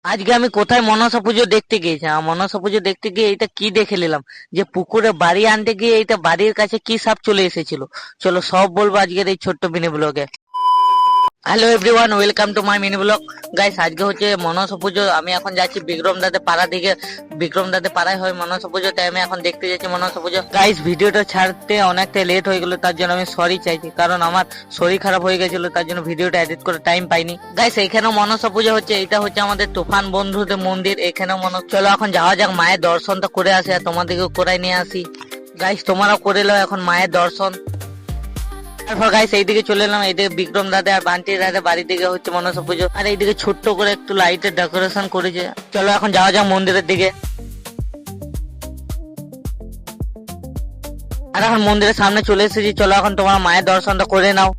আজকে আমি কোথায় মনসা পুজো দেখতে গিয়েছি, মনসা পুজো দেখতে গিয়ে এটা কি দেখে নিলাম যে পুকুরে বাড়ি আনতে গিয়ে এইটা বাড়ির কাছে কি সাপ চলে এসেছিল। চলো সব বলবো আজকের এই ছোট্ট মিনি ব্লগে। Hello everyone, welcome to my mini blog. Guys, আজকে হচ্ছে মনসা পুজো। আমি এখন যাচ্ছি বিক্রম দাদের পাড়া দিকে। বিক্রম দাদের পাড়ায় হয় মনসা পুজো, তাই আমি এখন দেখতে যাচ্ছি মনসা পুজো। গাইস, ভিডিওটা ছাড়তে অনেকটা লেট হয়ে গেল, তার জন্য আমি সরি চাইছি, কারণ আমার শরীর খারাপ হয়ে গেছিল, তার জন্য ভিডিওটা এডিট করে টাইম পাইনি। গাইস, এখানেও মনসা পুজো হচ্ছে। এটা হচ্ছে আমাদের তুফান বন্ধুদের মন্দির, এখানেও চলো এখন যাওয়া যাক, মায়ের দর্শনটা করে আসি আর তোমাদেরকেও করাই নিয়ে আসি। গাইস, তোমরাও করে নাও এখন মায়ের দর্শন। তারপর গাইস এইদিকে চলে এলাম, এইদিকে বিক্রম দাদা আর বান্টি দাদা বাড়ি দিকে হচ্ছে মনসা পুজো, আর এইদিকে ছোট্ট করে একটু লাইটের ডেকোরেশন করেছে। চলো এখন যাওয়া যাক মন্দিরের দিকে। আর এখন মন্দিরের সামনে চলে এসেছি, চলো এখন তোমার মায়ের দর্শনটা করে নাও।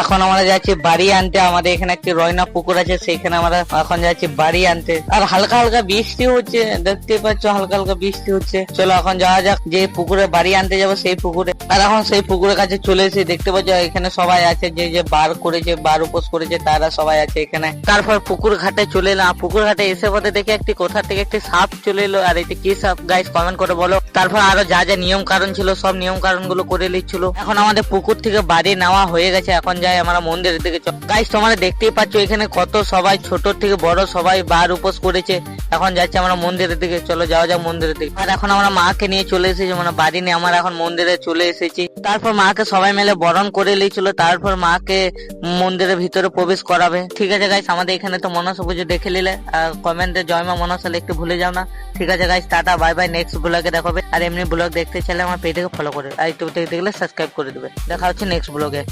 এখন আমরা যাচ্ছি বাড়ি আনতে। আমাদের এখানে একটি রয়না পুকুর আছে, সেইখানে আমরা এখন যাচ্ছি বাড়ি আনতে। আর হালকা হালকা বৃষ্টি হচ্ছে, দেখতে পাচ্ছ হালকা হালকা বৃষ্টি হচ্ছে। চলো এখন যাওয়া যাক, যে পুকুরে বাড়ি আনতে যাবো সেই পুকুরে। আর এখন সেই পুকুরের কাছে চলে এসে দেখতে পাচ্ছ এখানে সবাই আছে, যে যে বার করেছে, বার উপোস করেছে, তারা সবাই আছে এখানে। তারপর পুকুর ঘাটে চলে এলাম। পুকুর ঘাটে এসে পথে দেখে একটি কোথা থেকে একটি সাপ চলে এলো। আর এটি কি সাপ গাইস কমেন্ট করে বলো। তারপর আরো যা যা নিয়ম কারণ ছিল সব নিয়ম কারণ গুলো করে নিচ্ছিল। এখন আমাদের পুকুর থেকে বাড়ি নেওয়া হয়ে গেছে, এখন যাই আমরা মন্দিরের দিকে। গাইস, তোমরা দেখতেই পাচ্ছ এখানে কত সবাই, ছোট থেকে বড় সবাই বার উপোস করেছে। এখন যাচ্ছি আমরা মন্দিরের দিকে, চলো যাওয়া যাক মন্দিরের দিকে। আর এখন আমরা মাকে নিয়ে চলে এসেছি, মানে বাড়ি নিয়ে আমরা এখন মন্দিরে চলে এসেছি। তারপর মাকে সবাই মিলে বরণ করে নিয়েছিল, তারপর মাকে মন্দিরের ভিতরে প্রবেশ করাবে। ঠিক আছে গাইস, আমাদের এখানে তো মনসা পুজো দেখে নিলে, আর কমেন্টে জয় মা মনসা লিখতে ভুলে যাও না। ঠিক আছে guys, tata bye bye, next ব্লগে দেখাবে। আর এমনি ব্লগ দেখতে চাইলে আমার পেজটাকে ফলো করে আর ইউটিউব থেকে দেখলে সাবস্ক্রাইব করে দেবে। দেখা হচ্ছে নেক্সট ব্লগে।